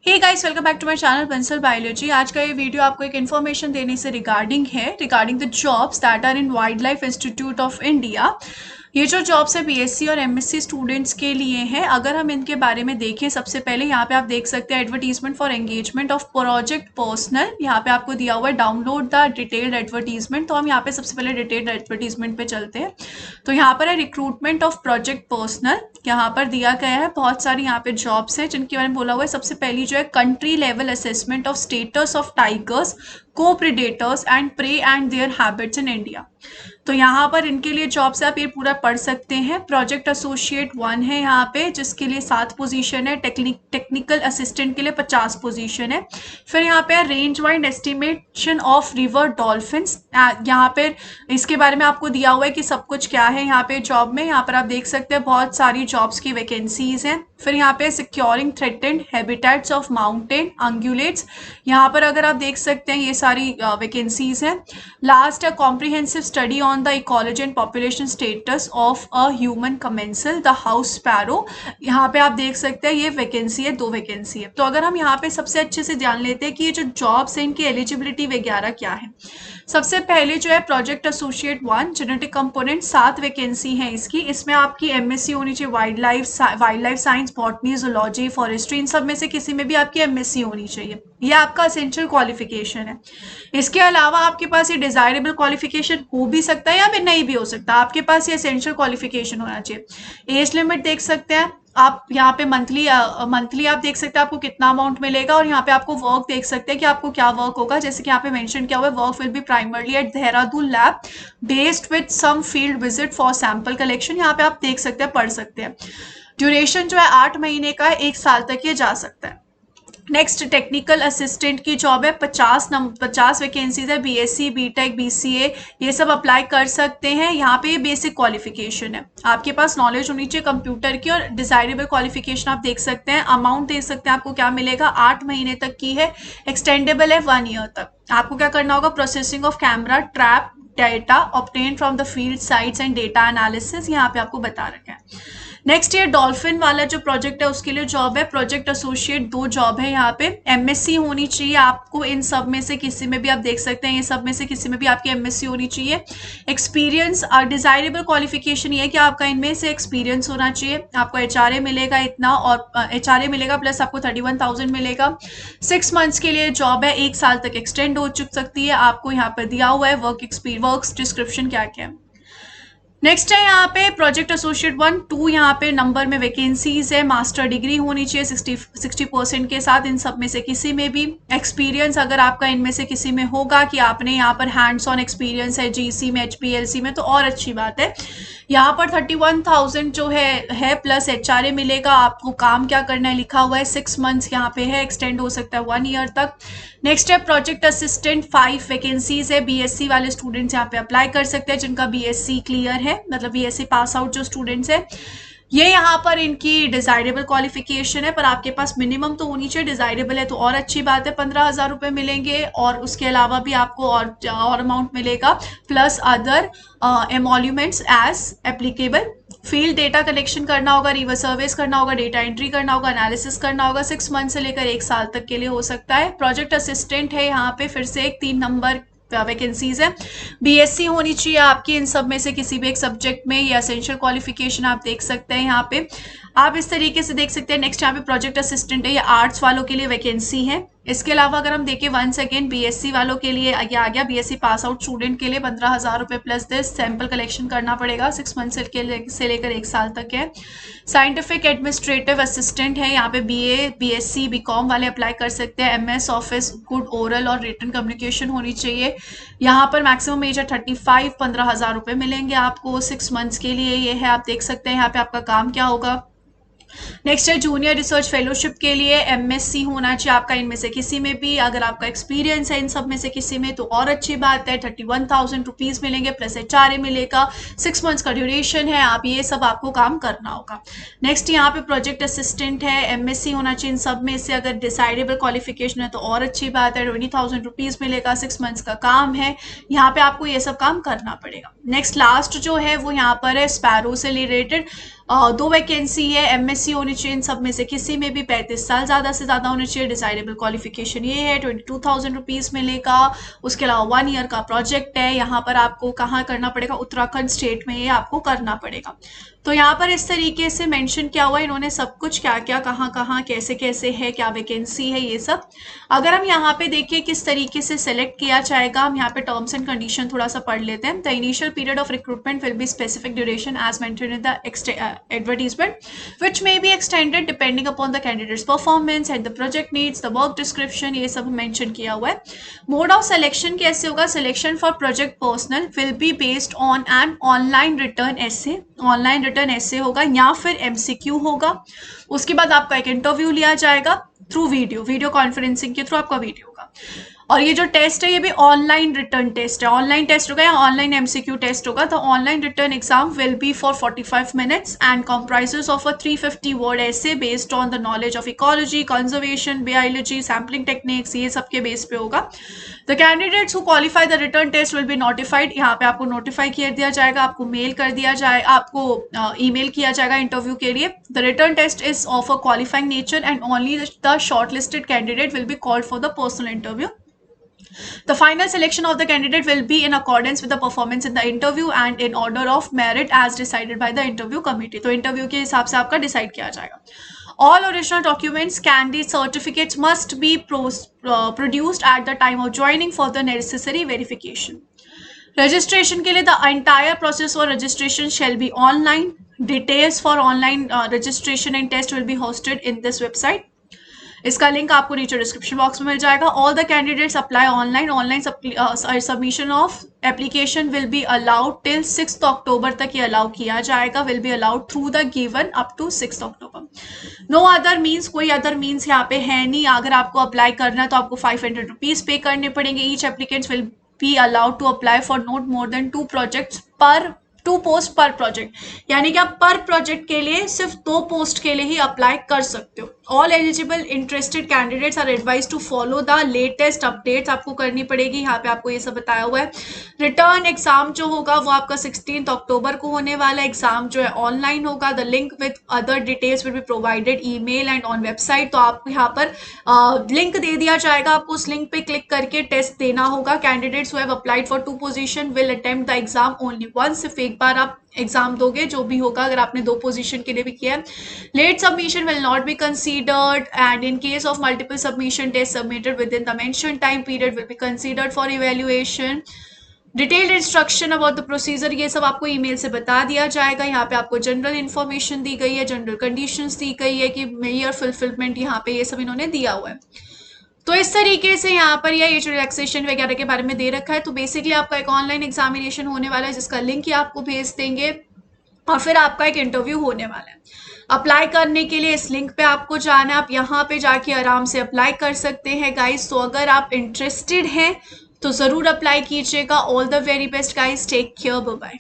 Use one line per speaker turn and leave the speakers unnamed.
Hey guys, welcome back to my channel Bansal biology. आज का ये वीडियो आपको एक इन्फॉर्मेशन देने से regarding the jobs that are in wildlife institute of India. ये जो जॉब्स है बीएससी और एमएससी स्टूडेंट्स के लिए हैं। अगर हम इनके बारे में देखें, सबसे पहले यहाँ पे आप देख सकते हैं advertisement for engagement of project personal. यहाँ पे आपको दिया हुआ है डाउनलोड द डिटेल्ड एडवर्टीजमेंट। तो हम यहाँ पे सबसे पहले डिटेल्ड एडवर्टीजमेंट पे चलते हैं। तो यहाँ पर है रिक्रूटमेंट ऑफ प्रोजेक्ट पर्सनल। यहाँ पर दिया गया है बहुत सारी यहाँ पे जॉब्स है जिनके बारे में बोला हुआ है। सबसे पहली जो है country level assessment of status of tigers, co-predators and prey and their habits in India. तो यहाँ पर इनके लिए जॉब्स आप ये पूरा पढ़ सकते हैं। प्रोजेक्ट एसोसिएट 1 है यहाँ पे, जिसके लिए 7 पोजीशन है। टेक्निकल असिस्टेंट के लिए 50 पोजीशन है। फिर यहाँ पे range wide estimation of river dolphins. यहाँ पे इसके बारे में आपको दिया हुआ है कि सब कुछ क्या है यहाँ पे जॉब में। यहाँ पर आप देख सकते हैं बहुत सारी जॉब्स की वैकेंसीज हैं। फिर यहाँ पे securing threatened habitats of mountain ungulates. यहाँ पर अगर आप देख सकते हैं ये सारी वैकेंसीज हैं। लास्ट है comprehensive study on the ecology and population status of a human commensal the house sparrow. यहाँ पे आप देख सकते हैं ये वैकेंसी है, 2 वैकेंसी है। तो अगर हम यहाँ पे सबसे अच्छे से जान लेते हैं कि ये जो जॉब्स है इनकी एलिजिबिलिटी वगैरह क्या है। सबसे पहले जो है project associate 1 genetic component, 7 vacancy है इसकी। इसमें आपकी एमएससी होनी चाहिए wildlife science, botany, zoology, forestry, इन सब में से किसी में भी आपकी एमएससी होनी चाहिए। ये आपका एसेंशियल क्वालिफिकेशन है। इसके अलावा आपके पास ये डिजायरेबल क्वालिफिकेशन हो भी सकता है या फिर नहीं भी हो सकता। आपके पास ये एसेंशियल क्वालिफिकेशन होना चाहिए। एज लिमिट देख सकते हैं आप यहाँ पे मंथली आप देख सकते हैं आपको कितना अमाउंट मिलेगा। और यहाँ पे आपको वर्क देख सकते हैं कि आपको क्या वर्क होगा। जैसे कि यहाँ पे मेंशन किया हुआ है, work will be primarily at Dehradun lab based with some field visit for sample collection. यहाँ पे आप देख सकते हैं, पढ़ सकते हैं। ड्यूरेशन जो है 8 महीने का है, 1 साल तक ये जा सकता है। नेक्स्ट टेक्निकल असिस्टेंट की जॉब है, 50 वैकेंसीज है। बीएससी, बीटेक, बीसीए ये सब अप्लाई कर सकते हैं। यहाँ पे बेसिक क्वालिफिकेशन है, आपके पास नॉलेज होनी चाहिए कंप्यूटर की। और डिजायरेबल क्वालिफिकेशन आप देख सकते हैं। अमाउंट देख सकते हैं आपको क्या मिलेगा, 8 महीने तक की है, एक्सटेंडेबल है 1 ईयर तक। आपको क्या करना होगा, processing of camera trap data obtain from the field sites and data analysis, यहाँ पे आपको बता रखा है। नेक्स्ट ये डॉल्फिन वाला जो प्रोजेक्ट है उसके लिए जॉब है, प्रोजेक्ट एसोसिएट 2 जॉब है यहाँ पे। एमएससी होनी चाहिए आपको इन सब में से किसी में भी, आप देख सकते हैं ये सब में से किसी में भी आपकी एमएससी होनी चाहिए। एक्सपीरियंस डिजायरेबल क्वालिफिकेशन ये है कि आपका इनमें से एक्सपीरियंस होना चाहिए। आपको एचआरए मिलेगा इतना, और एचआरए मिलेगा प्लस आपको 31,000 मिलेगा। 6 मंथ्स के लिए जॉब है, 1 साल तक एक्सटेंड हो सकती है। आपको यहाँ पर दिया हुआ है वर्क डिस्क्रिप्शन क्या क्या है। नेक्स्ट है यहाँ पे प्रोजेक्ट एसोसिएट 1, 2 यहाँ पे नंबर में वैकेंसीज है। मास्टर डिग्री होनी चाहिए 60% के साथ इन सब में से किसी में भी। एक्सपीरियंस अगर आपका इनमें से किसी में होगा कि आपने यहाँ पर हैंड्स ऑन एक्सपीरियंस है जीसी में, एचपीएलसी में, तो और अच्छी बात है। यहाँ पर 31,000 जो है प्लस एचआरए मिलेगा। आपको काम क्या करना है लिखा हुआ है, 6 मंथ्स यहाँ पे है, एक्सटेंड हो सकता है 1 ईयर तक। नेक्स्ट है प्रोजेक्ट असिस्टेंट, 5 वैकेंसीज है। बीएससी वाले स्टूडेंट्स यहाँ पे अप्लाई कर सकते हैं जिनका बीएससी क्लियर है, मतलब बीएससी पास आउट जो स्टूडेंट्स है। ये यहाँ पर इनकी डिजायरेबल क्वालिफिकेशन है, पर आपके पास मिनिमम तो होनी चाहिए। डिजायरेबल है तो और अच्छी बात है, 15,000 रुपये मिलेंगे। और उसके अलावा भी आपको और अमाउंट मिलेगा, plus other emoluments as applicable. Field data collection करना होगा, रिवर सर्वेस करना होगा, डेटा एंट्री करना होगा, एनालिसिस करना होगा। 6 मंथ से लेकर 1 साल तक के लिए हो सकता है। प्रोजेक्ट असिस्टेंट है यहाँ पे, फिर से एक 3 नंबर वैकेंसीज है। बीएससी होनी चाहिए आपकी इन सब में से किसी भी एक सब्जेक्ट में। ये एसेंशियल क्वालिफिकेशन आप देख सकते हैं यहाँ पे, आप इस तरीके से देख सकते हैं। नेक्स्ट यहाँ पे प्रोजेक्ट असिस्टेंट है, ये आर्ट्स वालों के लिए वैकेंसी है। इसके अलावा अगर हम देखें 1 सेकेंड, बीएससी वालों के लिए ये आ गया, बीएससी पास आउट स्टूडेंट के लिए 15,000 रुपये प्लस दिस सैंपल कलेक्शन करना पड़ेगा। 6 मंथ से लेकर 1 साल तक है। साइंटिफिक एडमिनिस्ट्रेटिव असिस्टेंट है, यहाँ पे बीए, बीएससी, बीकॉम वाले अप्लाई कर सकते हैं। एमएस ऑफिस, गुड ओरल और रिटन कम्युनिकेशन होनी चाहिए। यहाँ पर मैक्सिमम एज है 35, 15,000 रुपये मिलेंगे आपको 6 मंथ्स के लिए। ये है, आप देख सकते हैं यहाँ पे आपका काम क्या होगा। नेक्स्ट है जूनियर रिसर्च फेलोशिप के लिए एमएससी होना चाहिए आपका इनमें से किसी में भी। अगर आपका एक्सपीरियंस है इन सब में से किसी में तो और अच्छी बात है। 31,000 रुपीज मिलेंगे प्लस एचआरए मिलेगा। 6 मंथ्स का ड्यूरेशन है। आप ये सब आपको काम करना होगा। नेक्स्ट यहाँ पे प्रोजेक्ट असिस्टेंट है, एमएससी होना चाहिए इन सब में से। अगर डिसाइडेबल क्वालिफिकेशन है तो और अच्छी बात है। 20,000 रुपीज मिलेगा। 6 मंथ्स का काम है। यहाँ पे आपको ये सब काम करना पड़ेगा। नेक्स्ट लास्ट जो है वो यहाँ पर है स्पैरो से रिलेटेड। दो वैकेंसी है, एमएससी होनी चाहिए इन सब में से किसी में भी, 35 साल ज़्यादा से ज़्यादा होनी चाहिए, डिसाइडेबल क्वालिफिकेशन ये है, 22,000 रुपीज़ मिलेगा। उसके अलावा 1 ईयर का प्रोजेक्ट है। यहाँ पर आपको कहाँ करना पड़ेगा, उत्तराखंड स्टेट में ये आपको करना पड़ेगा। तो यहाँ पर इस तरीके से मेंशन किया हुआ है इन्होंने सब कुछ, क्या क्या कहाँ कहाँ कैसे कैसे है, क्या वैकेंसी है, ये सब। अगर हम यहाँ पे देखिए किस तरीके से सेलेक्ट किया जाएगा, हम यहाँ पे टर्म्स एंड कंडीशन थोड़ा सा पढ़ लेते हैं। The initial period of recruitment will be specific duration as mentioned in the advertisement, which may be extended depending upon the candidate's performance and the project needs, the work description, ये सब mention किया हुआ है। Mode of selection कैसे होगा, selection for project personal will be based on an online written essay, online written essay होगा या फिर एमसीक्यू होगा। उसके बाद आपका एक इंटरव्यू लिया जाएगा थ्रू वीडियो कॉन्फ्रेंसिंग के थ्रू आपका वीडियो होगा। और ये जो टेस्ट है ये भी ऑनलाइन रिटर्न टेस्ट है, ऑनलाइन टेस्ट होगा या ऑनलाइन एमसीक्यू टेस्ट होगा। तो online return exam will be for 45 minutes and comprises of a 350 word essay based on the knowledge of ecology, conservation, biology, sampling techniques, ये सब के base पे होगा। The candidates who qualify the return test will be notified, यहाँ पे आपको notify किया दिया जाएगा, आपको मेल कर दिया जाए, आपको ईमेल किया जाएगा इंटरव्यू के लिए। The return test is of a qualifying nature and only the shortlisted candidate will be called for the personal interview. The final selection of the candidate will be in accordance with the performance in the interview and in order of merit as decided by the interview committee. तो interview के हिसाब से आपका decide किया जाएगा। All original documents, candidate certificates must be produced at the time of joining for the necessary verification. Registration के लिए the entire process for registration shall be online. Details for online registration and test will be hosted in this website. इसका link आपको नीचे description box में मिल जाएगा। All the candidates apply online submission of application will be allowed till 6 October तक ये allow किया जाएगा, will be allowed through the given up to 6 October. No other means, कोई अदर मीन्स यहाँ पे है नहीं। अगर आपको अप्लाई करना है तो आपको 500 रुपीज पे करने पड़ेंगे। Each applicants will be allowed to apply for not more than 2 projects पर 2 पोस्ट पर प्रोजेक्ट, यानी कि आप पर प्रोजेक्ट के लिए सिर्फ 2 पोस्ट के लिए ही अप्लाई कर सकते हो। All eligible interested candidates are advise to follow the latest updates, आपको करनी पड़ेगी। यहाँ पे आपको ये सब बताया हुआ है। रिटर्न एग्जाम जो होगा वो आपका 16 अक्टूबर को होने वाला एग्जाम जो है ऑनलाइन होगा। The link with other details will be provided email and on website. तो आपको यहाँ पर लिंक दे दिया जाएगा, आपको उस लिंक पे क्लिक करके टेस्ट देना होगा। Candidates who have applied for 2 position will attempt the exam only once, सिर्फ एक बार आप एग्जाम दोगे जो भी होगा, अगर आपने 2 पोजीशन के लिए भी किया है। Late submission will not be considered and in case of multiple submission test submitted within the mention time period will be considered for evaluation. Detailed instruction about the procedure, ये सब आपको email से बता दिया जाएगा। यहाँ पे आपको जनरल इन्फॉर्मेशन दी गई है, जनरल कंडीशंस दी गई है कि मेयर फुलफिलमेंट, यहाँ पे ये सब इन्होंने दिया हुआ है। तो इस तरीके से यहाँ पर ये एज रिलैक्सेशन वगैरह के बारे में दे रखा है। तो बेसिकली आपका एक ऑनलाइन एग्जामिनेशन होने वाला है जिसका लिंक ही आपको भेज देंगे और फिर आपका एक इंटरव्यू होने वाला है। अप्लाई करने के लिए इस लिंक पे आपको जाना है, आप यहाँ पे जाके आराम से अप्लाई कर सकते हैं गाइस। तो अगर आप इंटरेस्टेड हैं तो ज़रूर अप्लाई कीजिएगा। All the very best guys, take care, bye bye.